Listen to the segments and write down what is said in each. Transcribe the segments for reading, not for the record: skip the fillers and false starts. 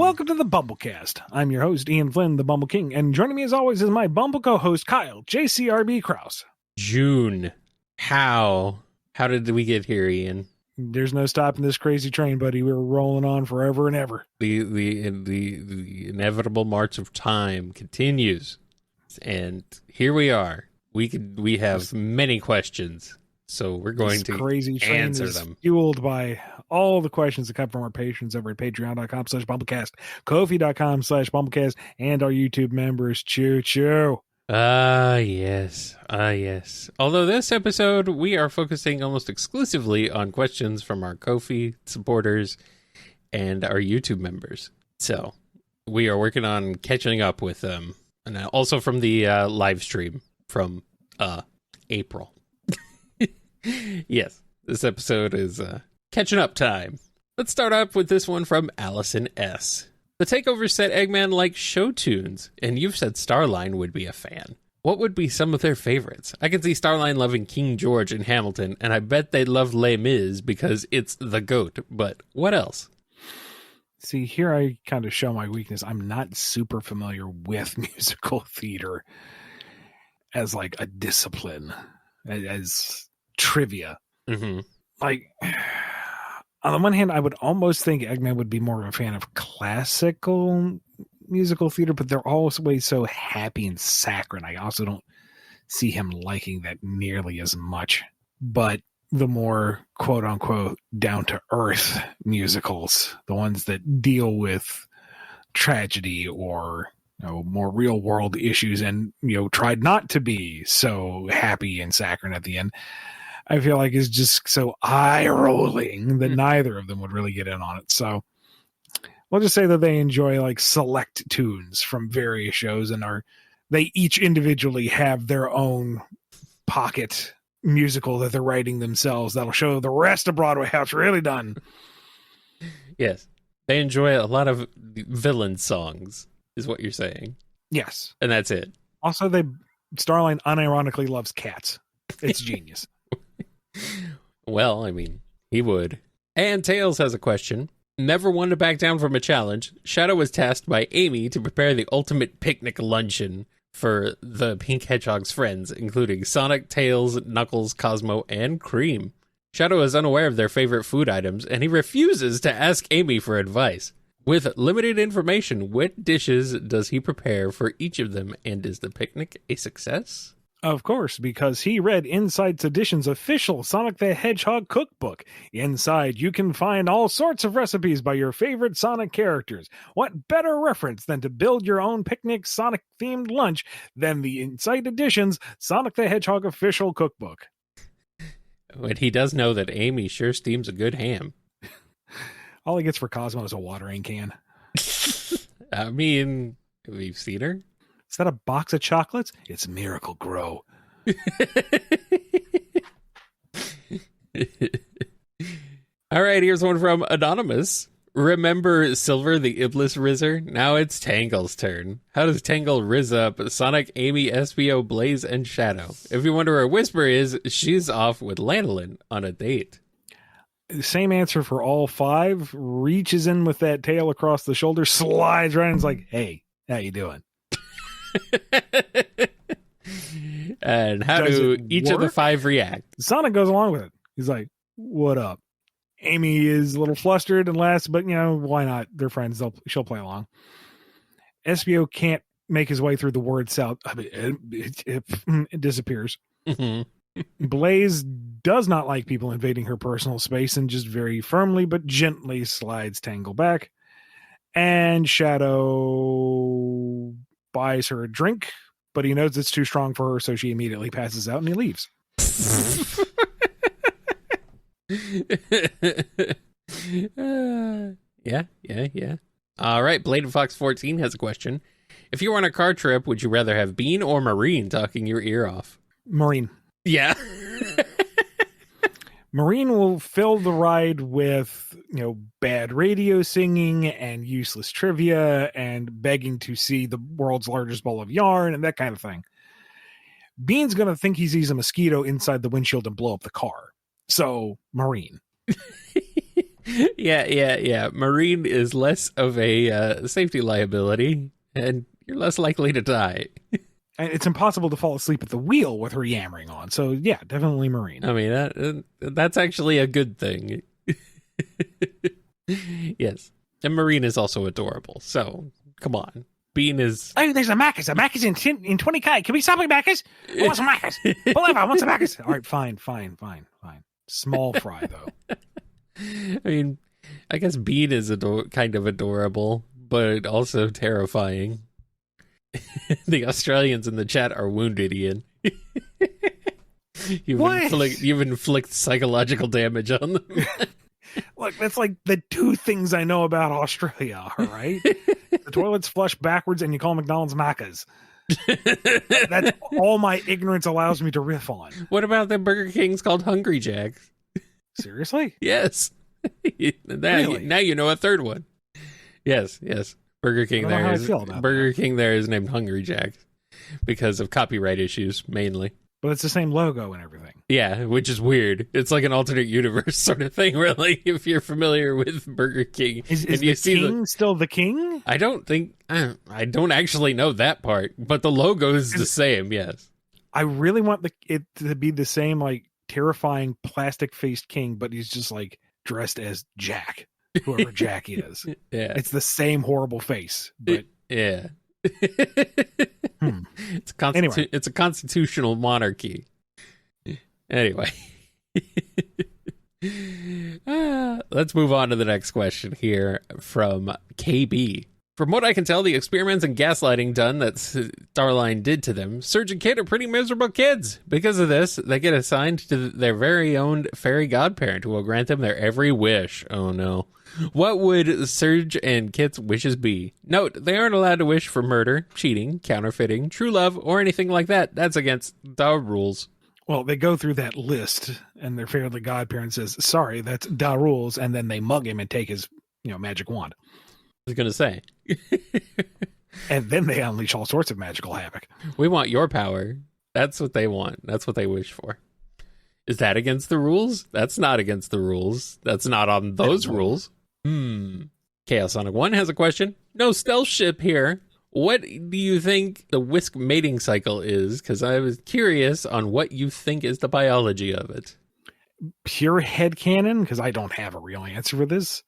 Welcome to the BumbleKast. I'm your host, Ian Flynn, the Bumble King, and joining me as always is my Bumble co-host, Kyle, JCRB Krause. June. How did we get here, Ian? There's no stopping this crazy train, buddy. We're rolling on forever and ever. The inevitable march of time continues, and here we are. We have many questions, so we're going to crazy train answer is them. Fueled by all the questions that come from our patrons over at patreon.com/BumbleKast, Ko-fi.com/BumbleKast, and our YouTube members. Choo choo. Yes. Although this episode, we are focusing almost exclusively on questions from our Ko-fi supporters and our YouTube members. So we are working on catching up with them. And also from the live stream from April. Yes, this episode is catching up time. Let's start up with this one from Allison S. The Takeover said Eggman likes show tunes, and you've said Starline would be a fan. What would be some of their favorites? I can see Starline loving King George and Hamilton, and I bet they'd love Les Mis because it's the GOAT, but what else? See, here I kind of show my weakness. I'm not super familiar with musical theater as like a discipline, as trivia. Mm-hmm. Like, on the one hand, I would almost think Eggman would be more of a fan of classical musical theater, but they're always so happy and saccharine. I also don't see him liking that nearly as much. But the more quote-unquote down-to-earth musicals, the ones that deal with tragedy or more real-world issues and tried not to be so happy and saccharine at the end, I feel like is just so eye-rolling that neither of them would really get in on it. So we'll just say that they enjoy like select tunes from various shows, and they each individually have their own pocket musical that they're writing themselves that'll show the rest of Broadway how it's really done. Yes, they enjoy a lot of villain songs, is what you're saying. Yes. And that's it. Also, Starline unironically loves cats. It's genius. Well, I mean, he would. And Tails has a question. Never one to back down from a challenge, Shadow was tasked by Amy to prepare the ultimate picnic luncheon for the Pink Hedgehog's friends, including Sonic, Tails, Knuckles, Cosmo, and Cream. Shadow is unaware of their favorite food items, and he refuses to ask Amy for advice. With limited information, what dishes does he prepare for each of them, and is the picnic a success? Of course, because he read Inside's Edition's official Sonic the Hedgehog cookbook. Inside, you can find all sorts of recipes by your favorite Sonic characters. What better reference than to build your own picnic Sonic-themed lunch than the Inside Edition's Sonic the Hedgehog official cookbook? But he does know that Amy sure steams a good ham. All he gets for Cosmo is a watering can. I mean, we've seen her. Is that a box of chocolates? It's Miracle Grow. All right, here's one from Anonymous. Remember Silver the Iblis Rizzer? Now it's Tangle's turn. How does Tangle rizz up Sonic, Amy, SBO, Blaze, and Shadow? If you wonder where Whisper is, she's off with Lanolin on a date. Same answer for all five. Reaches in with that tail across the shoulder, slides right in, and is like, hey, how you doing? And how do each of the five react? Sonic goes along with it. He's like, what up? Amy is a little flustered and laughs, but why not? They're friends. She'll play along. SBO can't make his way through the word south. It disappears. Mm-hmm. Blaze does not like people invading her personal space and just very firmly but gently slides Tangle back. And Shadow buys her a drink, but he knows it's too strong for her, so she immediately passes out and he leaves. Yeah. All right, Blade Fox 14 has a question. If you were on a car trip, would you rather have Bean or Marine talking your ear off? Marine. Yeah. Marine will fill the ride with, bad radio singing and useless trivia and begging to see the world's largest ball of yarn and that kind of thing. Bean's going to think he sees a mosquito inside the windshield and blow up the car. So, Marine. Yeah. Marine is less of a safety liability, and you're less likely to die. And it's impossible to fall asleep at the wheel with her yammering on. So, yeah, definitely Marine. I mean, that's actually a good thing. Yes. And Marine is also adorable. So, come on. Bean is... Oh, there's a Macca's. A Macca's in 20K. Can we stop at Macca's? I want some Macca's. Pull over. I want some Macca's. All right, fine. Small fry, though. I mean, I guess Bean is kind of adorable, but also terrifying. The Australians in the chat are wounded, Ian. You've inflicted psychological damage on them. Look, that's like the two things I know about Australia, all right? The toilets flush backwards and you call McDonald's Macca's. That's all my ignorance allows me to riff on. What about the Burger King's called Hungry Jack's? Seriously? Yes. Really? Now you know a third one. Yes. Burger King there is named Hungry Jack's because of copyright issues mainly. But it's the same logo and everything. Yeah, which is weird. It's like an alternate universe sort of thing, really, if you're familiar with Burger King. Is the king still the king? I don't actually know that part, but the logo is the same, yes. I really want it to be the same, like, terrifying plastic-faced king, but he's just, like, dressed as Jack, whoever Jack is. Yeah. It's the same horrible face, but... Yeah. It's a constitutional monarchy. Anyway. Let's move on to the next question here from KB. From what I can tell, the experiments and gaslighting done that Starline did to them, Surge and Kid are pretty miserable kids. Because of this, they get assigned to their very own fairy godparent who will grant them their every wish. Oh no. What would Surge and Kit's wishes be? Note, they aren't allowed to wish for murder, cheating, counterfeiting, true love, or anything like that. That's against the rules. Well, they go through that list, and their fairy godparent says, sorry, that's da rules, and then they mug him and take his, magic wand. I was going to say. And then they unleash all sorts of magical havoc. We want your power. That's what they want. That's what they wish for. Is that against the rules? That's not against the rules. That's not on those rules. Chaos Sonic 1 has a question. No stealth ship here. What do you think the whisk mating cycle is? Because I was curious on what you think is the biology of it. Pure headcanon, because I don't have a real answer for this.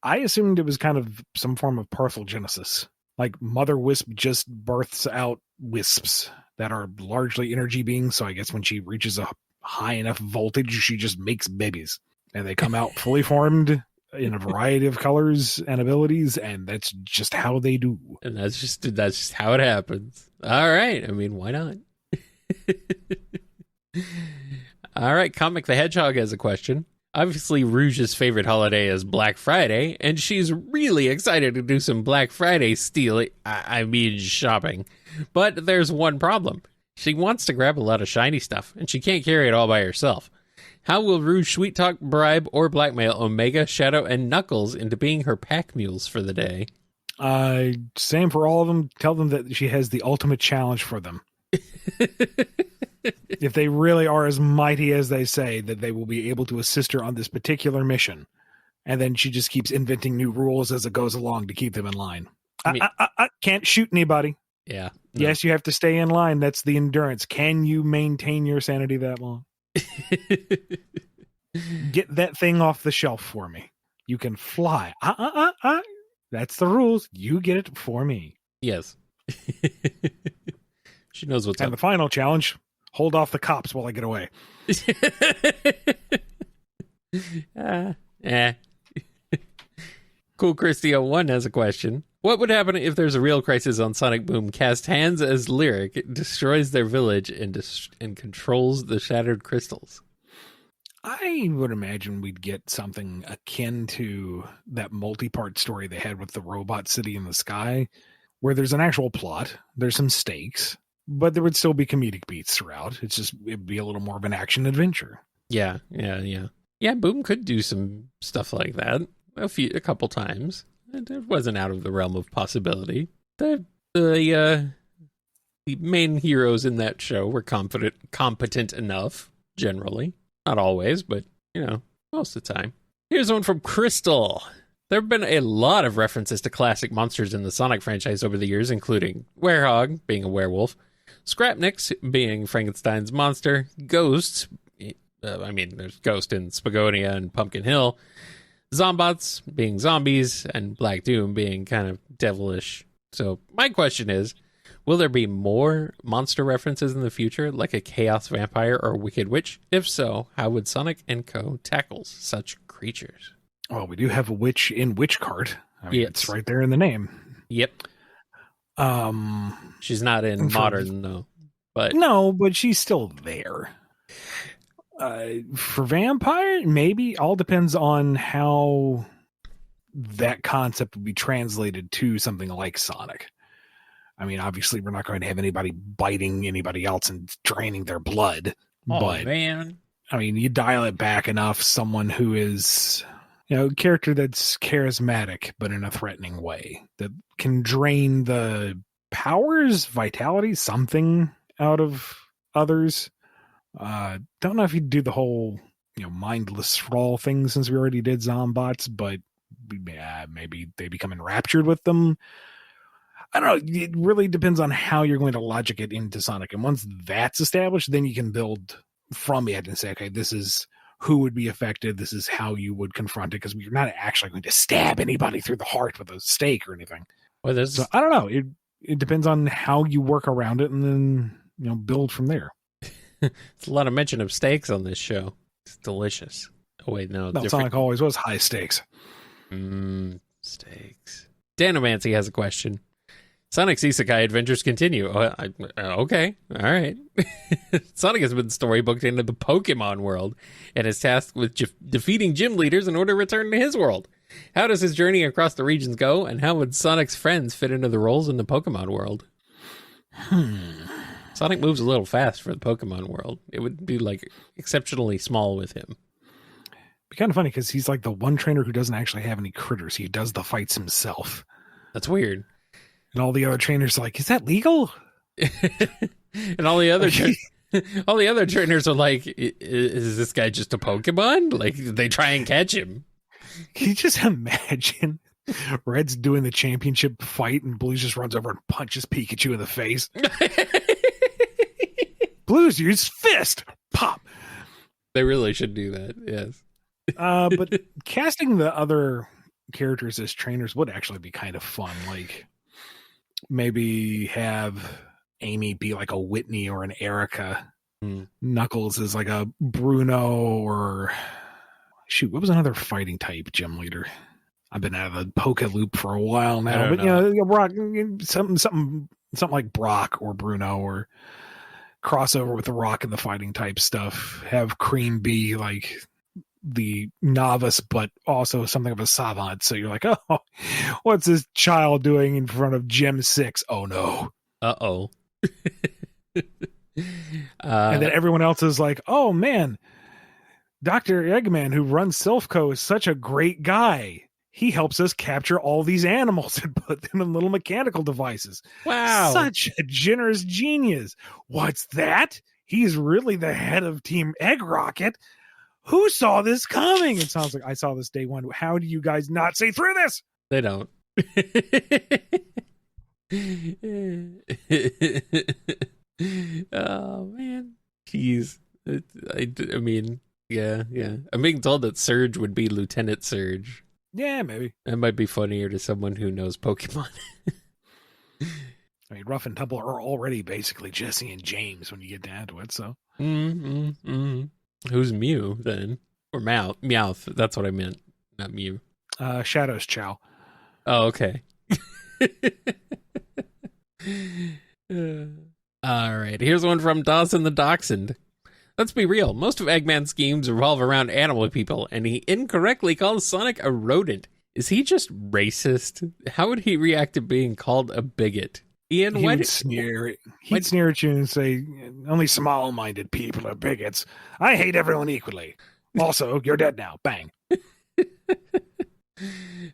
I assumed it was kind of some form of parthenogenesis. Like Mother Wisp just births out wisps that are largely energy beings, so I guess when she reaches a high enough voltage, she just makes babies. And they come out fully formed in a variety of colors and abilities, and that's just how they do. And that's just how it happens. All right. I mean, why not? All right. Comic the Hedgehog has a question. Obviously, Rouge's favorite holiday is Black Friday, and she's really excited to do some Black Friday shopping. But there's one problem. She wants to grab a lot of shiny stuff, and she can't carry it all by herself. How will Rouge sweet talk, bribe, or blackmail Omega, Shadow, and Knuckles into being her pack mules for the day? Same for all of them. Tell them that she has the ultimate challenge for them. If they really are as mighty as they say, that they will be able to assist her on this particular mission. And then she just keeps inventing new rules as it goes along to keep them in line. I can't shoot anybody. Yeah. No. Yes, you have to stay in line. That's the endurance. Can you maintain your sanity that long? Get that thing off the shelf for me. You can fly. That's the rules. You get it for me. Yes. She knows what's up. And the final challenge, hold off the cops while I get away. Cool Christy 01 has a question. What would happen if there's a real crisis on Sonic Boom? Cast hands as Lyric, it destroys their village and controls the shattered crystals. I would imagine we'd get something akin to that multi-part story they had with the robot city in the sky, where there's an actual plot, there's some stakes, but there would still be comedic beats throughout. It'd be a little more of an action adventure. Yeah. Boom could do some stuff like that a couple times. It wasn't out of the realm of possibility. The main heroes in that show were competent enough, generally. Not always, but, most of the time. Here's one from Crystal. There have been a lot of references to classic monsters in the Sonic franchise over the years, including Werehog being a werewolf, Scrapniks being Frankenstein's monster, Ghosts, there's Ghost in Spagonia and Pumpkin Hill, Zombots being zombies, and Black Doom being kind of devilish. So my question is, will there be more monster references in the future, like a Chaos Vampire or Wicked Witch? If so, how would Sonic & Co. tackle such creatures? Well, we do have a witch in Witch Cart. Yes. It's right there in the name. Yep. She's not in Modern, though. But no, but she's still there. For Vampire, maybe. All depends on how that concept would be translated to something like Sonic. I mean, obviously, we're not going to have anybody biting anybody else and draining their blood. But, man. I mean, you dial it back enough, someone who is, a character that's charismatic, but in a threatening way, that can drain the powers, vitality, something out of others. Don't know if you'd do the whole, mindless thrall thing since we already did Zombots, but maybe they become enraptured with them. I don't know. It really depends on how you're going to logic it into Sonic. And once that's established, then you can build from it and say, okay, this is who would be affected. This is how you would confront it, because we're not actually going to stab anybody through the heart with a stake or anything. Well, so I don't know. It depends on how you work around it and then, build from there. It's a lot of mention of stakes on this show. It's delicious. Oh, wait, no. Sonic always was high stakes. Stakes. Danomancy has a question. Sonic's isekai adventures continue. Okay. All right. Sonic has been storybooked into the Pokemon world and is tasked with defeating gym leaders in order to return to his world. How does his journey across the regions go, and how would Sonic's friends fit into the roles in the Pokemon world? Sonic moves a little fast for the Pokemon world. It would be exceptionally small with him. Be kind of funny because he's like the one trainer who doesn't actually have any critters. He does the fights himself. That's weird. And all the other trainers are like, is that legal? And all the other trainers are like, is this guy just a Pokemon? Like, they try and catch him. Can you just imagine Red's doing the championship fight and Blue just runs over and punches Pikachu in the face? Blue's used fist. Pop. They really should do that, yes. But casting the other characters as trainers would actually be kind of fun. Like, maybe have Amy be like a Whitney or an Erica. Knuckles is like a Bruno, or what was another fighting type gym leader? I've been out of the Poke loop for a while now, but Brock, something like Brock or Bruno, or crossover with the Rock and the fighting type stuff. Have Cream be like the novice, but also something of a savant. So you're like, oh, what's this child doing in front of Gem 6? Oh no. Uh-oh. And then everyone else is like, oh man, Dr. Eggman, who runs Silphco, is such a great guy. He helps us capture all these animals and put them in little mechanical devices. Wow. Such a generous genius. What's that? He's really the head of Team Egg Rocket. Who saw this coming? It sounds like I saw this day one. How do you guys not see through this? They don't. Oh, man. Jeez. I mean, yeah. I'm being told that Surge would be Lieutenant Surge. Yeah, maybe. That might be funnier to someone who knows Pokemon. I mean, Rough and Tumble are already basically Jesse and James when you get down to it, so. Who's Mew, then? Or Meowth. That's what I meant. Not Mew. Shadow's Chow. Oh, okay. All right. Here's one from Dawson the Dachshund. Let's be real. Most of Eggman's schemes revolve around animal people, and he incorrectly calls Sonic a rodent. Is he just racist? How would he react to being called a bigot? Ian, he would sneer. He'd sneer at you and say, only small-minded people are bigots. I hate everyone equally. Also, you're dead now. Bang.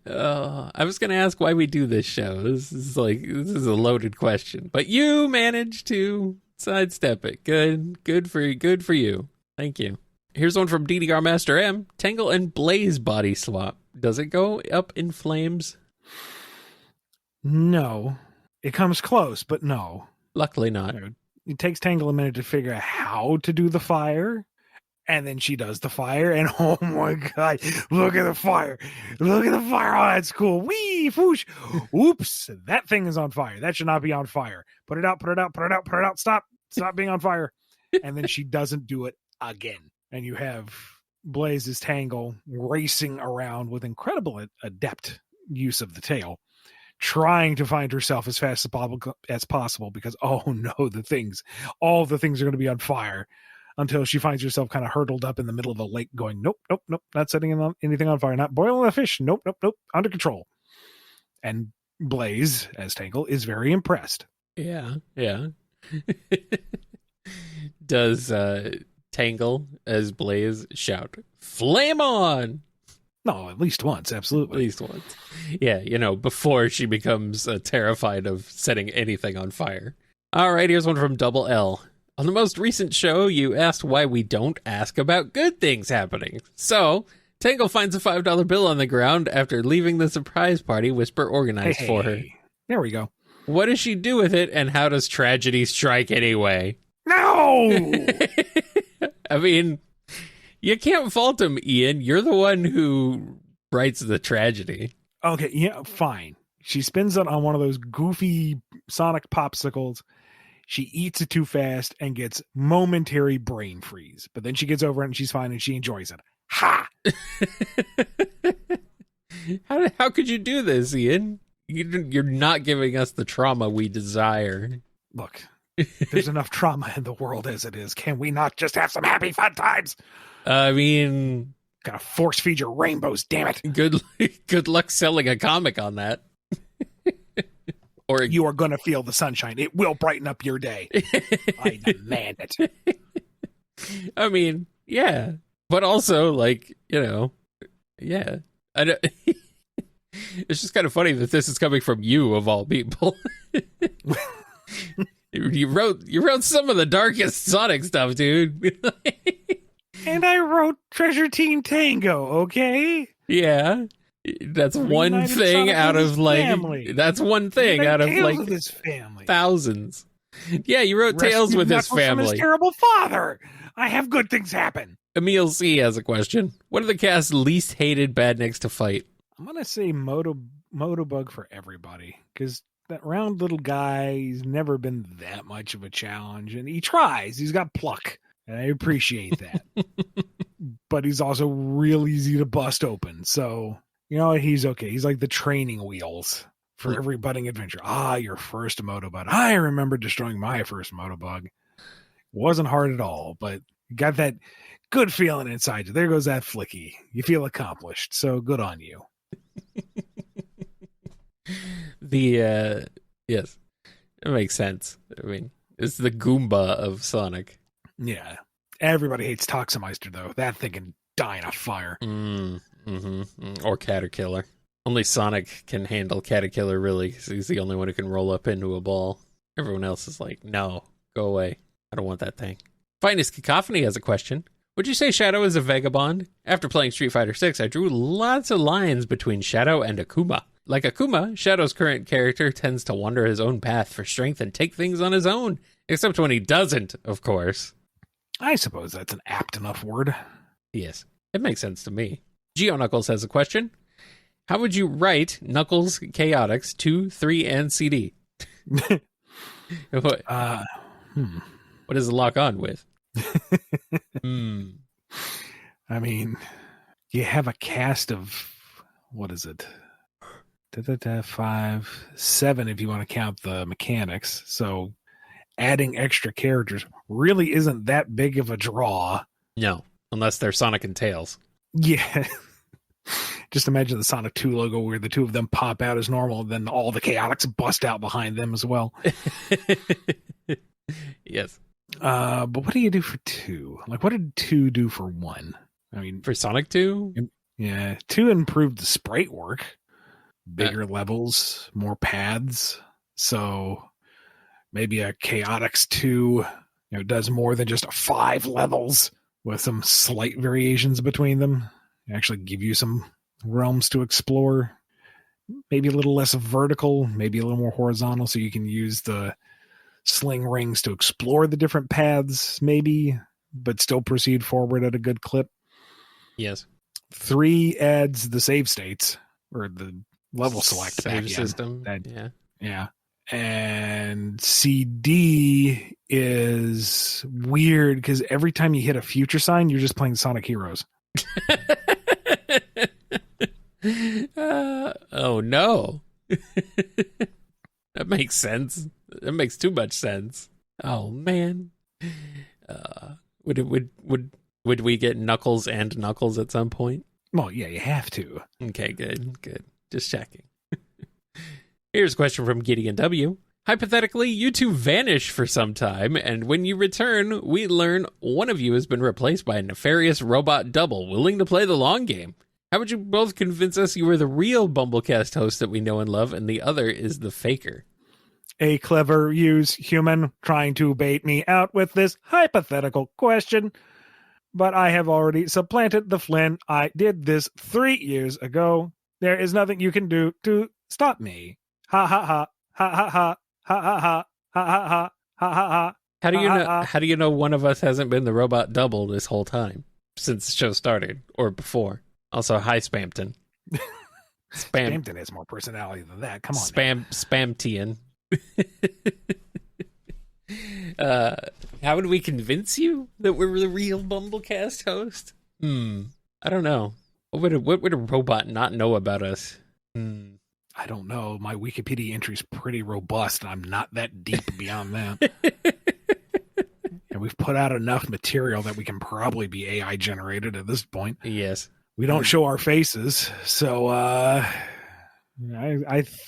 I was going to ask why we do this show. This is a loaded question, but you managed to sidestep it. Good for you. Thank you. Here's one from DDR Master M. Tangle and Blaze body swap. Does it go up in flames? No. It comes close, but no. Luckily not. It takes Tangle a minute to figure out how to do the fire. And then she does the fire, and oh my god, look at the fire. Look at the fire. Oh, that's cool. Wee, foosh. Oops, that thing is on fire. That should not be on fire. Put it out, put it out, put it out, put it out. Stop being on fire. And then she doesn't do it again. And you have Blaze's Tangle racing around with incredible adept use of the tail, trying to find herself as fast as possible because, oh no, all the things are going to be on fire. Until she finds herself kind of hurtled up in the middle of a lake going, nope, nope, nope, not setting anything on fire, not boiling a fish, nope, nope, nope, under control. And Blaze, as Tangle, is very impressed. Yeah. Does Tangle, as Blaze, shout, flame on? No, at least once, absolutely. At least once. Yeah, before she becomes terrified of setting anything on fire. All right, here's one from Double L. On the most recent show, you asked why we don't ask about good things happening. So, Tangle finds a $5 bill on the ground after leaving the surprise party Whisper organized for her. There we go. What does she do with it, and how does tragedy strike anyway? No! I mean, you can't fault him, Ian. You're the one who writes the tragedy. Okay, yeah, fine. She spins it on one of those goofy Sonic popsicles. She eats it too fast and gets momentary brain freeze. But then she gets over it and she's fine and she enjoys it. Ha! How could you do this, Ian? You're not giving us the trauma we desire. Look, there's enough trauma in the world as it is. Can we not just have some happy fun times? I mean... Gotta force feed your rainbows, damn it. Good luck selling a comic on that. Or you are going to feel the sunshine. It will brighten up your day. I demand it. I mean, yeah. But also, yeah. I don't, it's just kind of funny that this is coming from you, of all people. You wrote some of the darkest Sonic stuff, dude. And I wrote Treasure Team Tango, okay? Yeah. That's one thing out of that's one thing out of his family. Thousands. Yeah, you wrote Tales with his family. From his terrible father. I have good things happen. Emil C has a question. What are the cast's least hated badniks to fight? I'm gonna say Motobug for everybody, because that round little guy, he's never been that much of a challenge, and he tries. He's got pluck, and I appreciate that. But he's also real easy to bust open, so. You know what? He's okay. He's like the training wheels for every budding adventure. Your first Motobug. I remember destroying my first Motobug. Wasn't hard at all, but you got that good feeling inside you. There goes that flicky. You feel accomplished, so good on you. Yes, it makes sense. I mean, it's the Goomba of Sonic. Yeah. Everybody hates Toxameister, though. That thing can die in a fire. Or Caterkiller. Only Sonic can handle Caterkiller, really, because he's the only one who can roll up into a ball. Everyone else is like, no, go away. I don't want that thing. Finest Cacophony has a question. Would you say Shadow is a vagabond? After playing Street Fighter VI, I drew lots of lines between Shadow and Akuma. Like Akuma, Shadow's current character tends to wander his own path for strength and take things on his own. Except when he doesn't, of course. I suppose that's an apt enough word. Yes, it makes sense to me. Geo Knuckles has a question. How would you write Knuckles Chaotix 2, 3, and CD? What? What does it lock on with? I mean, you have a cast of, what is it? 5, 7 if you want to count the mechanics. So adding extra characters really isn't that big of a draw. No, unless they're Sonic and Tails. Yeah. Just imagine the Sonic 2 logo where the two of them pop out as normal, and then all the Chaotix bust out behind them as well. Yes. But what do you do for 2? Like, what did 2 do for 1? I mean, for Sonic 2? Yeah, 2 improved the sprite work. Bigger levels, more paths. So maybe a Chaotix 2 does more than just 5 levels with some slight variations between them. Actually give you some realms to explore. Maybe a little less vertical, maybe a little more horizontal, so you can use the sling rings to explore the different paths, maybe, but still proceed forward at a good clip. Yes. 3 adds the save states, or the level select save back system. Yeah. And CD is weird because every time you hit a future sign, you're just playing Sonic Heroes. Oh no. That makes sense. That makes too much sense. Oh man. Would we get Knuckles and Knuckles at some point? Well, yeah, you have to. Okay, good. Just checking. Here's a question from Gideon W. Hypothetically, you two vanish for some time, and when you return, we learn one of you has been replaced by a nefarious robot double willing to play the long game. How would you both convince us you are the real BumbleKast host that we know and love, and the other is the faker? A clever used human trying to bait me out with this hypothetical question. But I have already supplanted the Flynn. I did this 3 years ago. There is nothing you can do to stop me. Ha ha ha. Ha ha ha. Ha ha ha. Ha ha ha. Ha ha ha. How do you know one of us hasn't been the robot double this whole time? Since the show started, or before? Also, hi, Spampton. Spampton has more personality than that. Come on. Spamtian. How would we convince you that we're the real BumbleKast host? I don't know. What would a robot not know about us? I don't know. My Wikipedia entry is pretty robust, and I'm not that deep beyond that. And we've put out enough material that we can probably be AI generated at this point. Yes. We don't show our faces, so I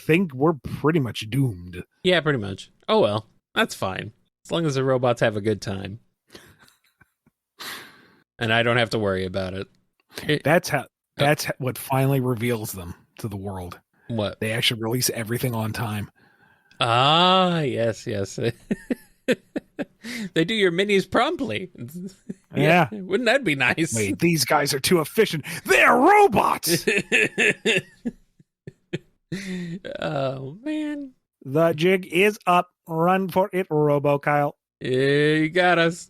think we're pretty much doomed. Yeah, pretty much. Oh well, that's fine. As long as the robots have a good time. And I don't have to worry about it. That's what finally reveals them to the world. What? They actually release everything on time. Ah, yes. They do your minis promptly. Yeah. Wouldn't that be nice? Wait, these guys are too efficient. They're robots! Oh, man. The jig is up. Run for it, Robo-Kyle. You got us.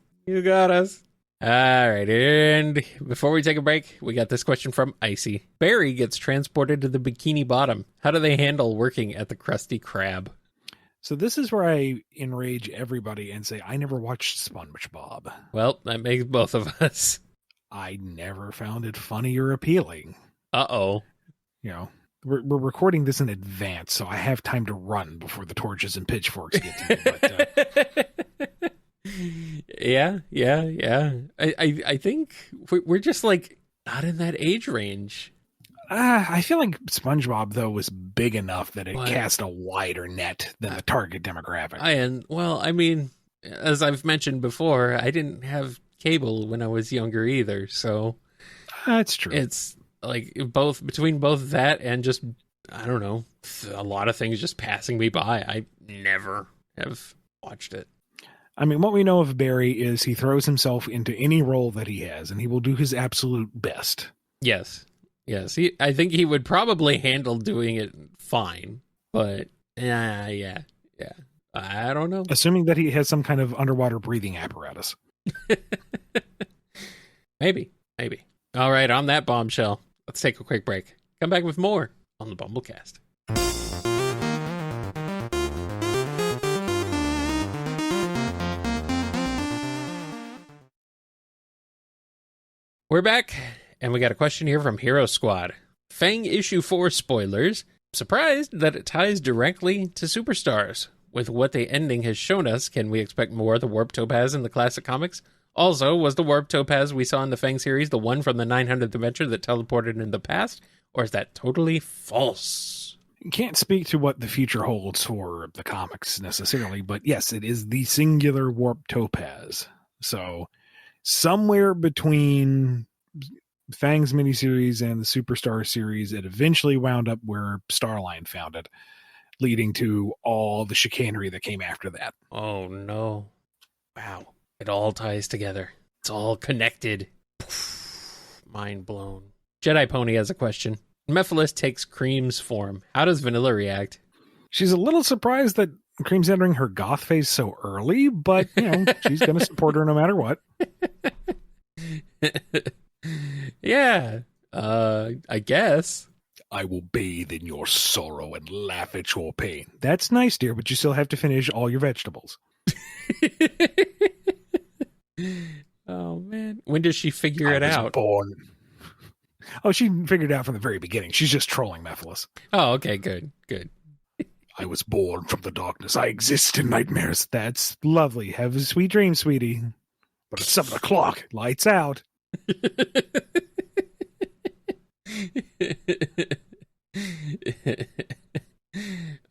All right, and before we take a break, we got this question from Icy. Barry gets transported to the Bikini Bottom. How do they handle working at the Krusty Krab? So this is where I enrage everybody and say, I never watched SpongeBob. Well, that makes both of us. I never found it funny or appealing. Uh-oh. You know, we're recording this in advance, so I have time to run before the torches and pitchforks get to me. But, Yeah. I think we're just like not in that age range. I feel like SpongeBob, though, was big enough that it cast a wider net than the target demographic. I mean, as I've mentioned before, I didn't have cable when I was younger either, so that's true. It's like between both that and just, I don't know, a lot of things just passing me by. I never have watched it. I mean, what we know of Barry is he throws himself into any role that he has, and he will do his absolute best. Yes. I think he would probably handle doing it fine, but yeah. I don't know. Assuming that he has some kind of underwater breathing apparatus. Maybe. All right, on that bombshell, let's take a quick break. Come back with more on the BumbleKast. We're back, and we got a question here from Hero Squad. Fang Issue 4 spoilers. Surprised that it ties directly to Superstars. With what the ending has shown us, can we expect more of the Warp Topaz in the classic comics? Also, was the Warp Topaz we saw in the Fang series the one from the 900th adventure that teleported in the past? Or is that totally false? Can't speak to what the future holds for the comics necessarily, but yes, it is the singular Warp Topaz. So somewhere between Fang's miniseries and the Superstar series, it eventually wound up where Starline found it, leading to all the chicanery that came after that. Oh, no. Wow. It all ties together. It's all connected. Mind blown. Jedi Pony has a question. Mephiles takes Cream's form. How does Vanilla react? She's a little surprised that Cream's entering her goth phase so early, but, she's going to support her no matter what. Yeah, I guess. I will bathe in your sorrow and laugh at your pain. That's nice, dear, but you still have to finish all your vegetables. Oh, man. When does she figure it out? Born. Oh, she figured it out from the very beginning. She's just trolling Mephiles. Oh, okay, good. I was born from the darkness. I exist in nightmares. That's lovely. Have a sweet dream, sweetie. But it's 7 o'clock. Lights out.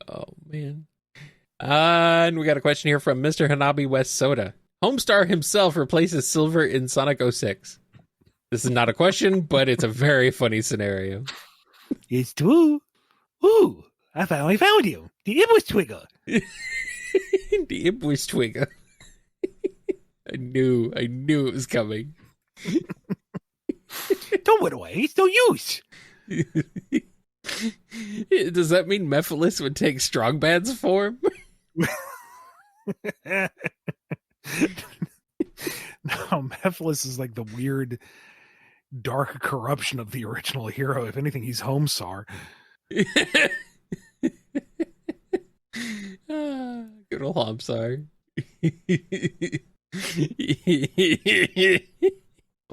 Oh, man. And we got a question here from Mr. Hanabi West Soda. Homestar himself replaces Silver in Sonic 06. This is not a question, but it's a very funny scenario. It's true. Ooh, I finally found you. The Iblis Twigger. The Iblis Twigger. I knew it was coming. Don't put away. It's no use. Does that mean Mephiles would take Strongman's form? No, Mephiles is like the weird, dark corruption of the original hero. If anything, he's Homestar. Good old Homestar.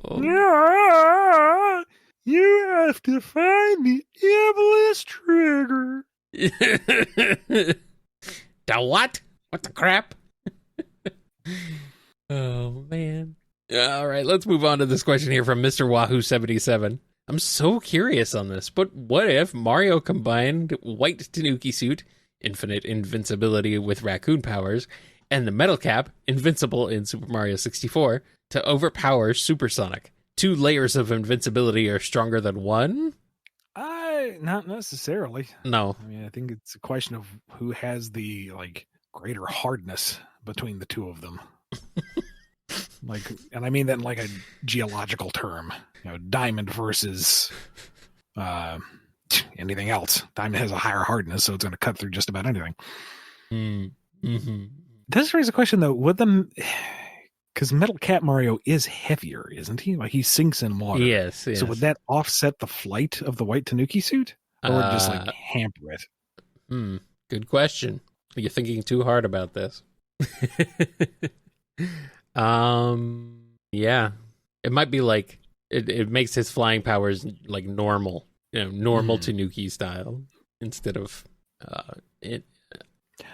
Oh. Yeah, you have to find the Iblis Trigger. The what? What the crap? Oh, man. All right, let's move on to this question here from Mr. Wahoo77. I'm so curious on this, but what if Mario combined White Tanuki Suit, infinite invincibility with raccoon powers, and the Metal Cap, invincible in Super Mario 64, to overpower Supersonic? 2 layers of invincibility are stronger than 1? Not necessarily. No. I mean, I think it's a question of who has the greater hardness between the two of them. And I mean that in like a geological term. Diamond versus anything else. Diamond has a higher hardness, so it's going to cut through just about anything. Mm-hmm. This raises a question though. Would them? Because Metal Cat Mario is heavier, isn't he? Like he sinks in water. Yes. So would that offset the flight of the White Tanuki suit, or would it just hamper it? Good question. You're thinking too hard about this. Yeah, it might be like it makes his flying powers like normal, normal Tanuki style instead of it.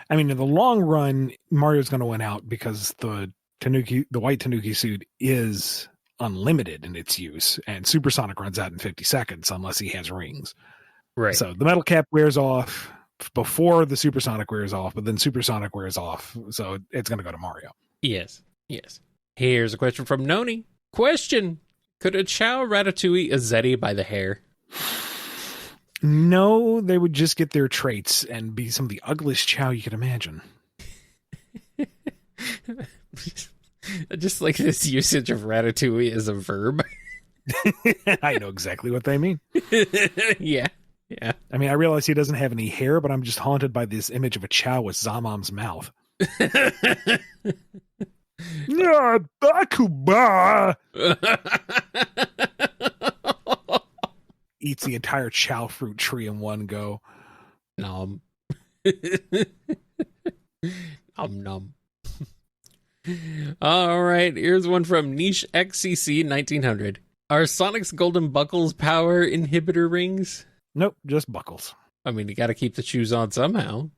I mean, in the long run, Mario's going to win out because the White Tanuki suit is unlimited in its use, and Supersonic runs out in 50 seconds unless he has rings. Right. So the Metal Cap wears off before the Supersonic wears off, but then Supersonic wears off, so it's going to go to Mario. Yes. Here's a question from Noni. Question: could a Chow Ratatouille a Zeddy by the hair? No, they would just get their traits and be some of the ugliest Chow you could imagine. Just like this usage of Ratatouille as a verb. I know exactly what they mean. Yeah. I mean, I realize he doesn't have any hair, but I'm just haunted by this image of a Chow with Zamam's mouth. Yeah, Bakuba! Eats the entire Chow fruit tree in one go. Nom. Nom. All right, here's one from Niche XCC 1900. Are Sonic's golden buckles power inhibitor rings? Nope, just buckles. I mean, you got to keep the shoes on somehow. All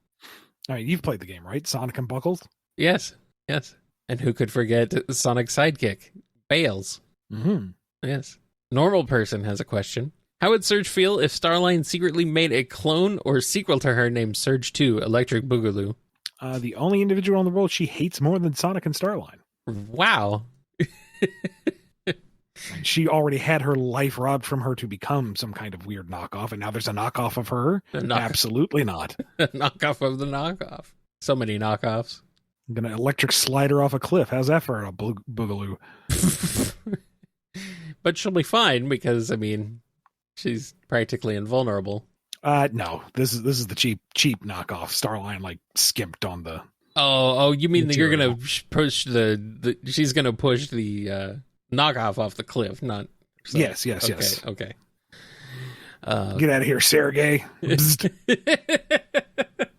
right, you've played the game, right? Sonic and Buckles? Yes. And who could forget Sonic's sidekick, Bales? Mm-hmm. Yes. Normal Person has a question. How would Surge feel if Starline secretly made a clone or sequel to her named Surge 2 Electric Boogaloo? The only individual in the world she hates more than Sonic and Starline. Wow. She already had her life robbed from her to become some kind of weird knockoff, and now there's a knockoff of her? Absolutely not. A knockoff of the knockoff. So many knockoffs. I'm gonna electric slide her off a cliff. How's that for a boogaloo? But she'll be fine because, I mean, she's practically invulnerable. No, this is the cheap knockoff. Starline like skimped on the. Oh, you mean that you're material. gonna push the she's gonna push the knockoff off the cliff, not so. Yes. Okay. Get out of here, Sergey. I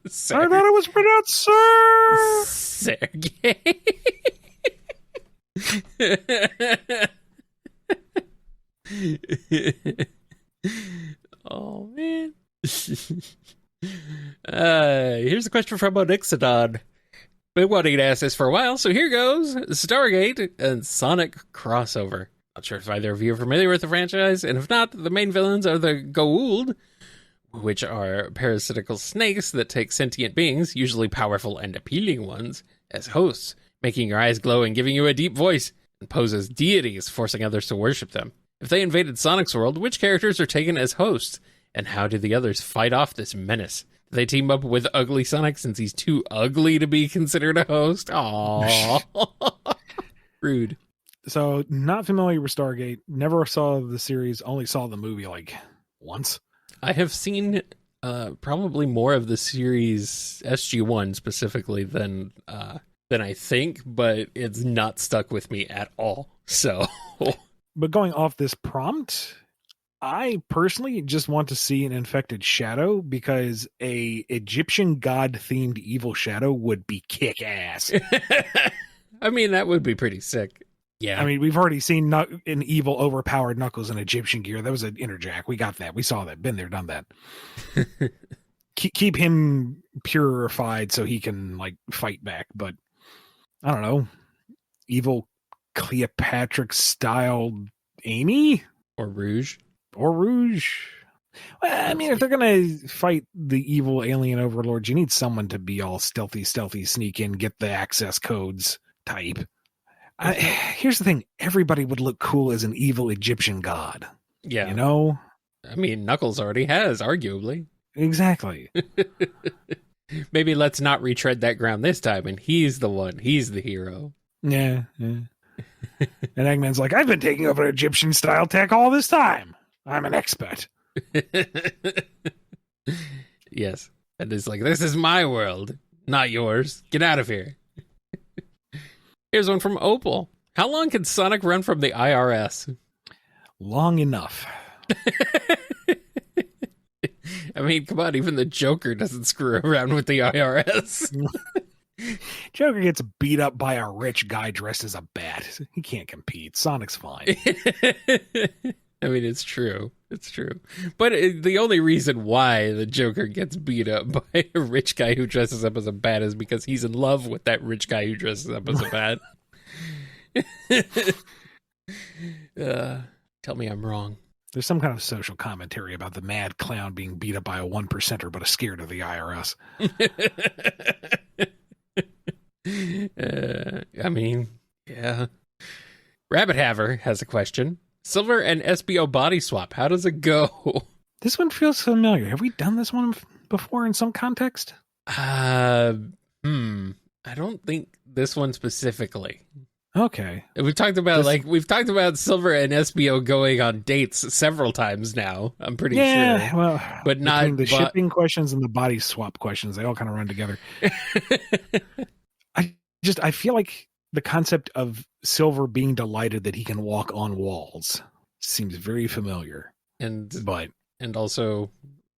Ser- thought it was pronounced Sergey. Oh man. Here's a question from Onixodon. Been wanting to ask this for a while, so here goes. Stargate and Sonic crossover. Not sure if either of you are familiar with the franchise, and if not, the main villains are the Goa'uld, which are parasitical snakes that take sentient beings, usually powerful and appealing ones, as hosts, making your eyes glow and giving you a deep voice, and pose as deities, forcing others to worship them. If they invaded Sonic's world, which characters are taken as hosts, and how do the others fight off this menace? Do they team up with Ugly Sonic since he's too ugly to be considered a host? Aww. Rude. So, not familiar with Stargate. Never saw the series. Only saw the movie like once. I have seen probably more of the series SG-1 specifically than I think, but it's not stuck with me at all. So, But going off this prompt, I personally just want to see an infected shadow because a Egyptian god themed evil shadow would be kick ass. I mean, that would be pretty sick. Yeah. I mean, we've already seen an evil overpowered Knuckles in Egyptian gear. That was an interjack. We got that. We saw that. Been there, done that. Keep him purified so he can like fight back. But I don't know, evil Cleopatra style Amy or Rouge. Well, I mean, if they're gonna fight the evil alien overlord, you need someone to be all stealthy, sneak in, get the access codes type. Here's the thing: everybody would look cool as an evil Egyptian god. Yeah, you know. I mean, Knuckles already has, arguably. Exactly. Maybe let's not retread that ground this time, and he's the hero. Yeah. And Eggman's like, I've been taking over Egyptian style tech all this time. I'm an expert. Yes. And it's like, this is my world, not yours. Get out of here. Here's one from Opal. How long can Sonic run from the IRS? Long enough. I mean, come on, even the Joker doesn't screw around with the IRS. Joker gets beat up by a rich guy dressed as a bat. He can't compete. Sonic's fine. I mean, it's true. It's true. But the only reason why the Joker gets beat up by a rich guy who dresses up as a bat is because he's in love with that rich guy who dresses up as a bat. Tell me I'm wrong. There's some kind of social commentary about the mad clown being beat up by a 1%er but is scared of the IRS. I mean, yeah. Rabbit Haver has a question. Silver and SBO body swap. How does it go? This one feels familiar. Have we done this one before in some context? I don't think this one specifically. Okay. We've talked about Silver and SBO going on dates several times now. I'm pretty sure. Well, but not the shipping questions and the body swap questions. They all kind of run together. I feel like the concept of Silver being delighted that he can walk on walls seems very familiar. And also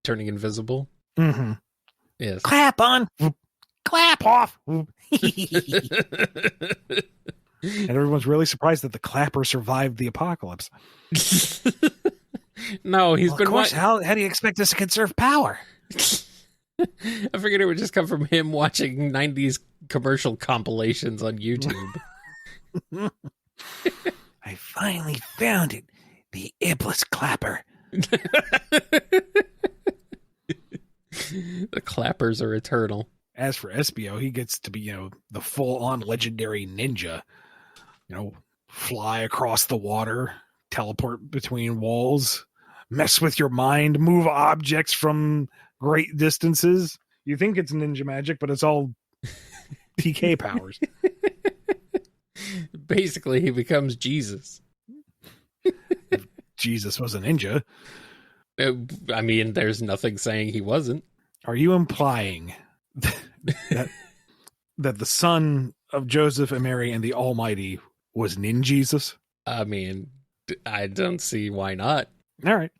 turning invisible. Mm-hmm. Yes. Clap on, clap off. And everyone's really surprised that the clapper survived the apocalypse. No, he's been. Of course, how do you expect us to conserve power? I figured it would just come from him watching 90s commercial compilations on YouTube. I finally found it. The Iblis clapper. The clappers are eternal. As for SBO, he gets to be, the full-on legendary ninja. Fly across the water, teleport between walls, mess with your mind, move objects from great distances. You think it's ninja magic, but it's all TK powers. Basically, he becomes Jesus. Jesus was a ninja. I mean, there's nothing saying he wasn't. Are you implying that the son of Joseph and Mary and the Almighty was Jesus? I mean, I don't see why not. All right.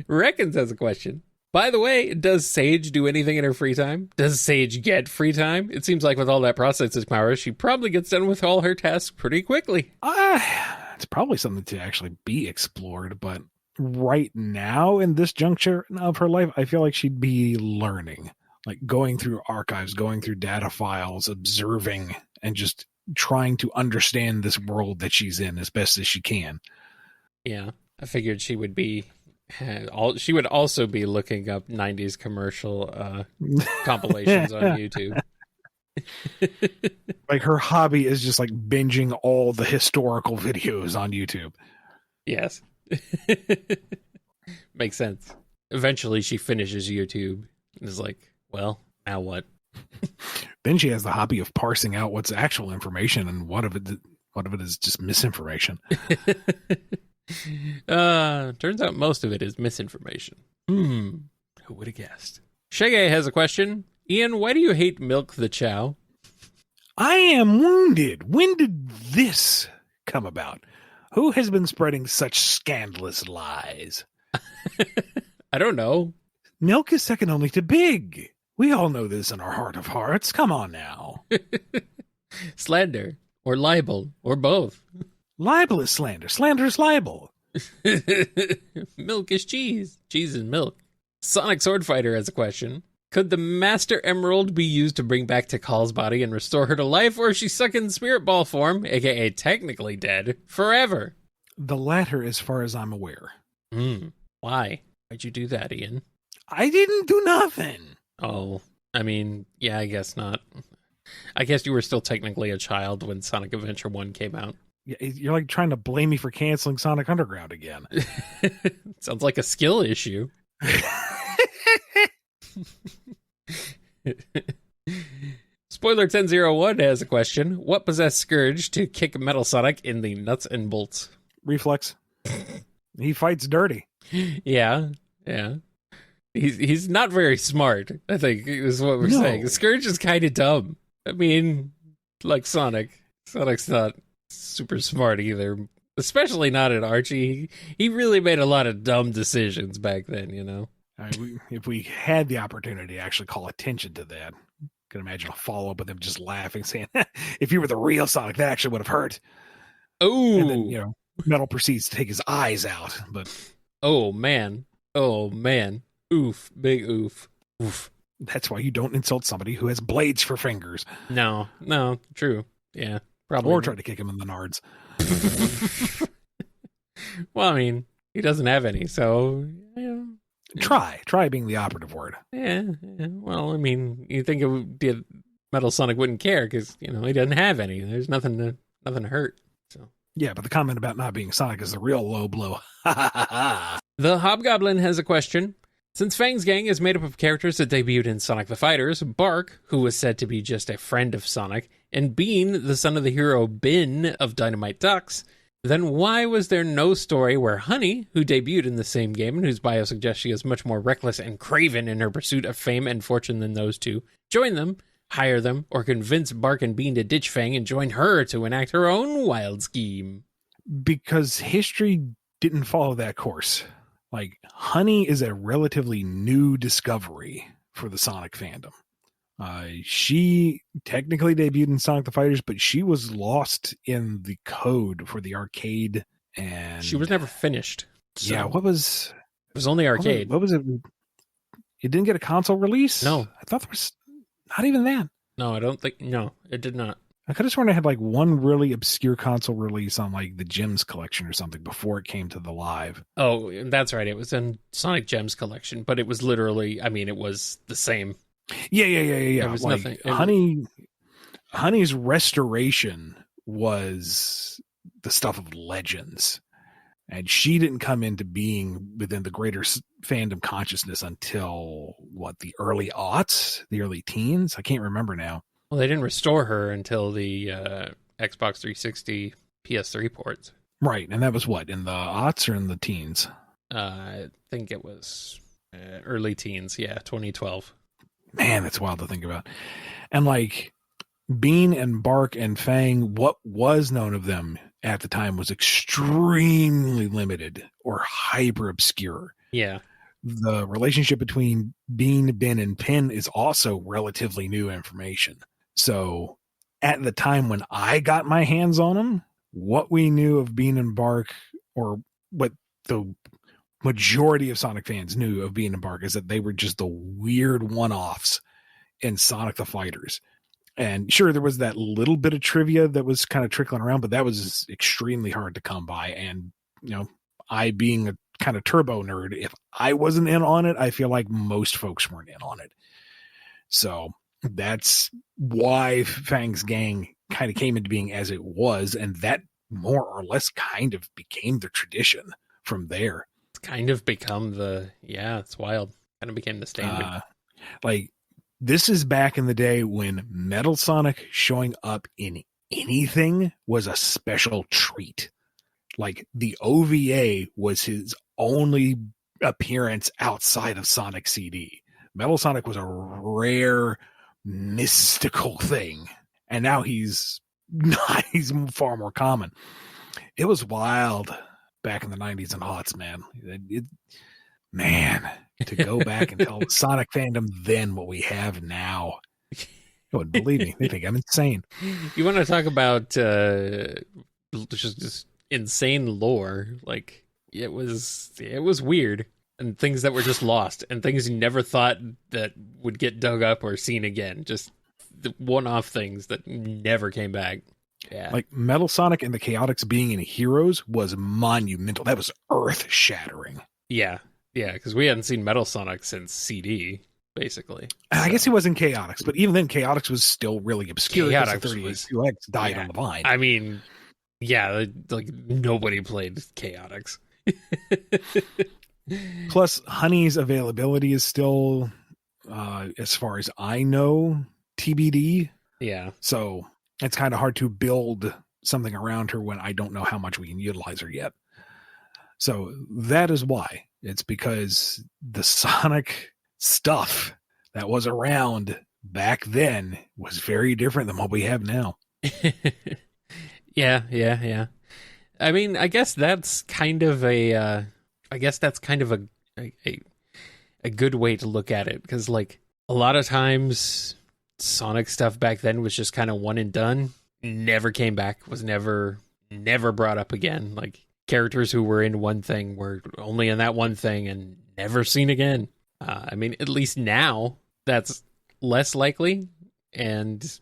Reckons has a question. By the way, does Sage do anything in her free time? Does Sage get free time? It seems like with all that processing power, she probably gets done with all her tasks pretty quickly. It's probably something to actually be explored, but right now in this juncture of her life, I feel like she'd be learning, like going through archives, going through data files, observing, and just trying to understand this world that she's in as best as she can. Yeah, I figured she would be. She would also be looking up 90s commercial compilations on YouTube. Like her hobby is just like binging all the historical videos on YouTube. Yes. Makes sense. Eventually she finishes YouTube and is like, well, now what? Then she has the hobby of parsing out what's actual information and what of it is just misinformation. Turns out most of it is misinformation. Who would have guessed? Shege has a question. Ian, why do you hate Milk the Chow? I am wounded. When did this come about? Who has been spreading such scandalous lies? I don't know. Milk is second only to Big. We all know this in our heart of hearts. Come on now. Slander or libel or both. Libel is slander. Slander is libel. Milk is cheese. Cheese is milk. Sonic Swordfighter has a question. Could the Master Emerald be used to bring back Tikal's body and restore her to life, or is she stuck in spirit ball form, aka technically dead, forever? The latter, as far as I'm aware. Why? Why'd you do that, Ian? I didn't do nothing. Oh, I mean, yeah, I guess not. I guess you were still technically a child when Sonic Adventure 1 came out. Yeah, you're like trying to blame me for canceling Sonic Underground again. Sounds like a skill issue. Spoiler 1001 has a question. What possessed Scourge to kick Metal Sonic in the nuts and bolts? Reflex. He fights dirty. Yeah. He's not very smart, I think, is what we're saying. Scourge is kind of dumb. I mean, like Sonic. Sonic's not super smart either, especially not at Archie. He really made a lot of dumb decisions back then, you know? I mean, if we had the opportunity to actually call attention to that, I could imagine a follow-up with them just laughing, saying, if you were the real Sonic, that actually would have hurt. Oh, and then, Metal proceeds to take his eyes out. But oh man, oof, big oof. That's why you don't insult somebody who has blades for fingers. No, true. Yeah, probably. Or try to kick him in the nards. Well, I mean, he doesn't have any, so yeah. Try being the operative word. Yeah. Well, I mean, you think Metal Sonic wouldn't care because he doesn't have any. There's nothing to hurt. So yeah, but the comment about not being Sonic is the real low blow. The Hobgoblin has a question. Since Fang's gang is made up of characters that debuted in Sonic the Fighters, Bark, who was said to be just a friend of Sonic, and Bean, the son of the hero Bin of Dynamite Ducks, then why was there no story where Honey, who debuted in the same game and whose bio suggests she is much more reckless and craven in her pursuit of fame and fortune than those two, join them, hire them, or convince Bark and Bean to ditch Fang and join her to enact her own wild scheme? Because history didn't follow that course. Like, Honey is a relatively new discovery for the Sonic fandom. She technically debuted in Sonic the Fighters, but she was lost in the code for the arcade, and she was never finished. So yeah, it was only arcade. What was it? It didn't get a console release? No. I thought there was not even that. No, I don't think. No, it did not. I could have sworn I had like one really obscure console release on like the Gems collection or something before it came to the live. Oh, that's right. It was in Sonic Gems collection, but it was literally, it was the same. Yeah. There was like, nothing. Honey's restoration was the stuff of Legends. And she didn't come into being within the greater fandom consciousness until, the early aughts, the early teens? I can't remember now. Well, they didn't restore her until the Xbox 360 PS3 ports. Right, and that was in the aughts or in the teens? I think it was early teens, 2012. Man, that's wild to think about. And Bean and Bark and Fang, what was known of them at the time was extremely limited or hyper obscure. Yeah. The relationship between Bean, Ben, and Pin is also relatively new information. So at the time when I got my hands on them, what we knew of Bean and Bark, or what the majority of Sonic fans knew of Bean and Bark, is that they were just the weird one-offs in Sonic the Fighters. And sure, there was that little bit of trivia that was kind of trickling around, but that was extremely hard to come by. And, I being a kind of turbo nerd, if I wasn't in on it, I feel like most folks weren't in on it. So that's why Fang's gang kind of came into being as it was. And that more or less kind of became the tradition from there. It's kind of become it's wild. Kind of became the standard. This is back in the day when Metal Sonic showing up in anything was a special treat. The OVA was his only appearance outside of Sonic CD. Metal Sonic was a rare, mystical thing. And now he's far more common. It was wild back in the 90s and aughts, man. To go back and tell Sonic fandom then what we have now. You wouldn't believe me. They think I'm insane. You want to talk about just insane lore? It was weird, and things that were just lost, and things you never thought that would get dug up or seen again. Just the one-off things that never came back. Yeah. Metal Sonic and the Chaotix being in Heroes was monumental. That was earth-shattering. Yeah. Yeah, because we hadn't seen Metal Sonic since CD, basically. I guess he was in Chaotix, but even then, Chaotix was still really obscure. Chaotix 32X died on the vine. I mean, nobody played Chaotix. Plus, Honey's availability is still, as far as I know, TBD. Yeah. So it's kind of hard to build something around her when I don't know how much we can utilize her yet. So that is why. It's because the Sonic stuff that was around back then was very different than what we have now. Yeah. I mean, I guess that's kind of a good way to look at it, because a lot of times Sonic stuff back then was just kind of one and done, never came back, was never brought up again. Characters who were in one thing were only in that one thing and never seen again. I mean, at least now that's less likely, and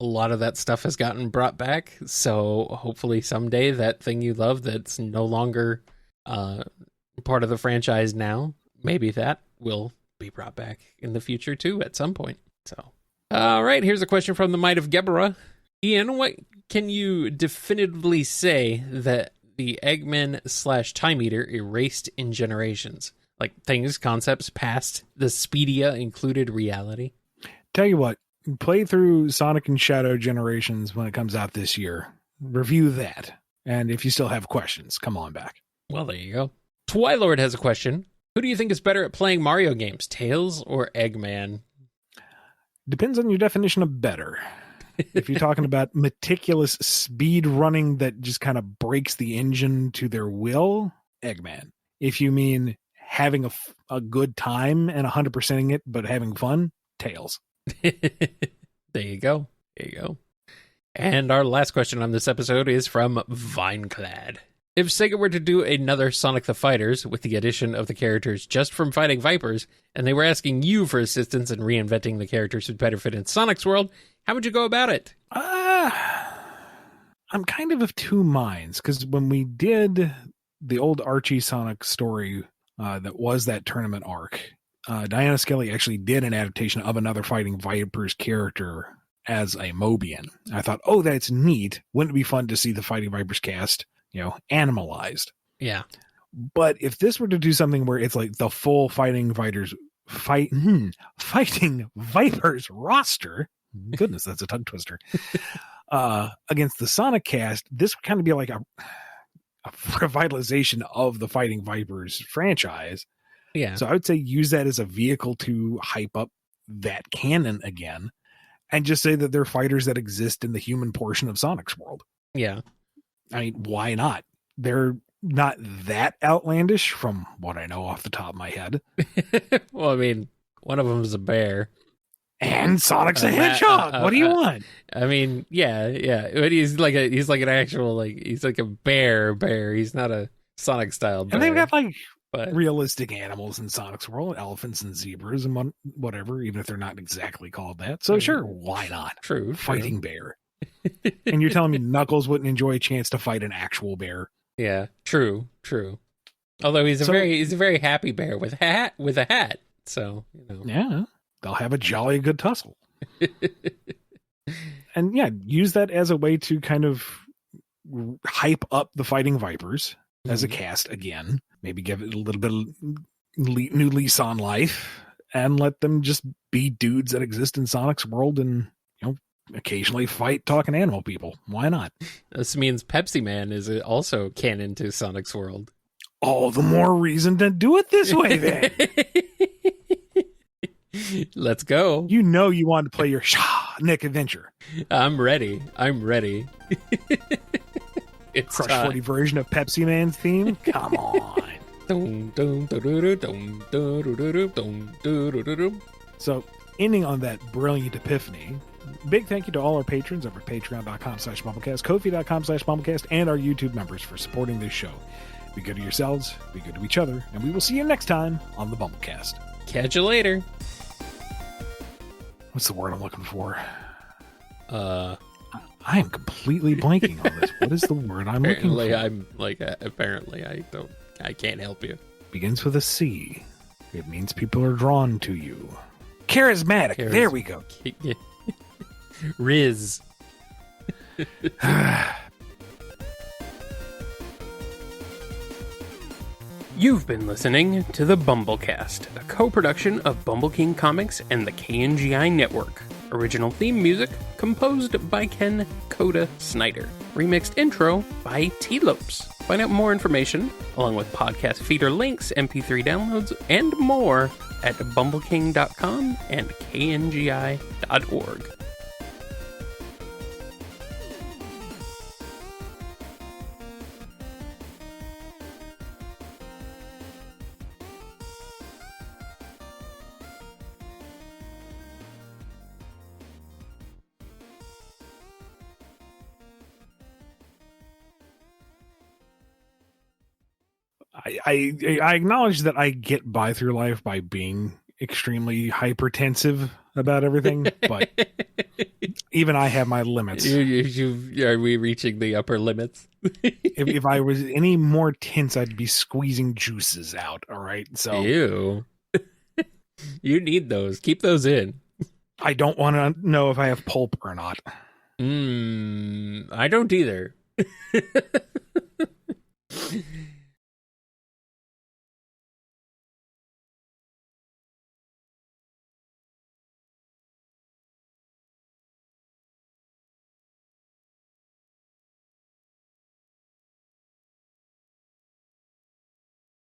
a lot of that stuff has gotten brought back. So hopefully someday that thing you love that's no longer part of the franchise now, maybe that will be brought back in the future too at some point. So, all right, here's a question from the Might of Geborah. Ian, what can you definitively say that the Eggman/Time Eater erased in Generations? Things, concepts past the Speedia included reality? Tell you what, play through Sonic and Shadow Generations when it comes out this year. Review that. And if you still have questions, come on back. Well, there you go. Twilord has a question. Who do you think is better at playing Mario games, Tails or Eggman? Depends on your definition of better. If you're talking about meticulous speed running that just kind of breaks the engine to their will, Eggman. If you mean having a good time and 100%ing it, but having fun, Tails. There you go. And our last question on this episode is from Vineclad. If Sega were to do another Sonic the Fighters with the addition of the characters just from fighting Vipers, and they were asking you for assistance in reinventing the characters who better fit in Sonic's world, how would you go about it? I'm kind of two minds, because when we did the old Archie Sonic story that was that tournament arc, Diana Skelly actually did an adaptation of another Fighting Vipers character as a Mobian. I thought, oh, that's neat. Wouldn't it be fun to see the Fighting Vipers cast, animalized? Yeah. But if this were to do something where it's like the full fighting Vipers roster, goodness, that's a tongue twister, against the Sonic cast, this would kind of be like a revitalization of the Fighting Vipers franchise. Yeah. So I would say use that as a vehicle to hype up that canon again, and just say that they're fighters that exist in the human portion of Sonic's world. Yeah. I mean, why not? They're not that outlandish from what I know off the top of my head. Well, I mean, one of them is a bear. And Sonic's a hedgehog. What do you want? I mean, yeah. But he's like an actual, he's like a bear. He's not a Sonic style bear. And they've got realistic animals in Sonic's world, elephants and zebras and whatever, even if they're not exactly called that. So sure, why not? True. Fighting bear. And you're telling me Knuckles wouldn't enjoy a chance to fight an actual bear? Yeah, true. Although he's a very happy bear with a hat. So, Yeah, they'll have a jolly good tussle. And yeah, use that as a way to kind of hype up the Fighting Vipers as a cast again. Maybe give it a little bit of new lease on life and let them just be dudes that exist in Sonic's world and, occasionally fight talking animal people. Why not? This means Pepsi Man is also canon to Sonic's world. All the more reason to do it this way then. Let's go. You want to play your Nick adventure. I'm ready. It's Crush 40 version of Pepsi Man's theme? Come on. So, ending on that brilliant epiphany, big thank you to all our patrons over at patreon.com/BumbleKast, Ko-fi.com/BumbleKast, and our YouTube members for supporting this show. Be good to yourselves, be good to each other, and we will see you next time on the BumbleKast. Catch you later. What's the word I'm looking for? I am completely blanking on this. What is the word I'm looking for? Apparently I can't help you. Begins with a C. It means people are drawn to you. Charismatic. There we go. Riz. You've been listening to the BumbleKast, a co-production of Bumble King Comics and the KNGI Network. Original theme music composed by Ken Coda Snyder. Remixed intro by T-Lopes. Find out more information, along with podcast feeder links, MP3 downloads, and more at bumbleking.com and kngi.org. I acknowledge that I get by through life by being extremely hypertensive about everything, but even I have my limits. Are we reaching the upper limits? if I was any more tense, I'd be squeezing juices out. All right, so ew. You need those. Keep those in. I don't want to know if I have pulp or not. I don't either.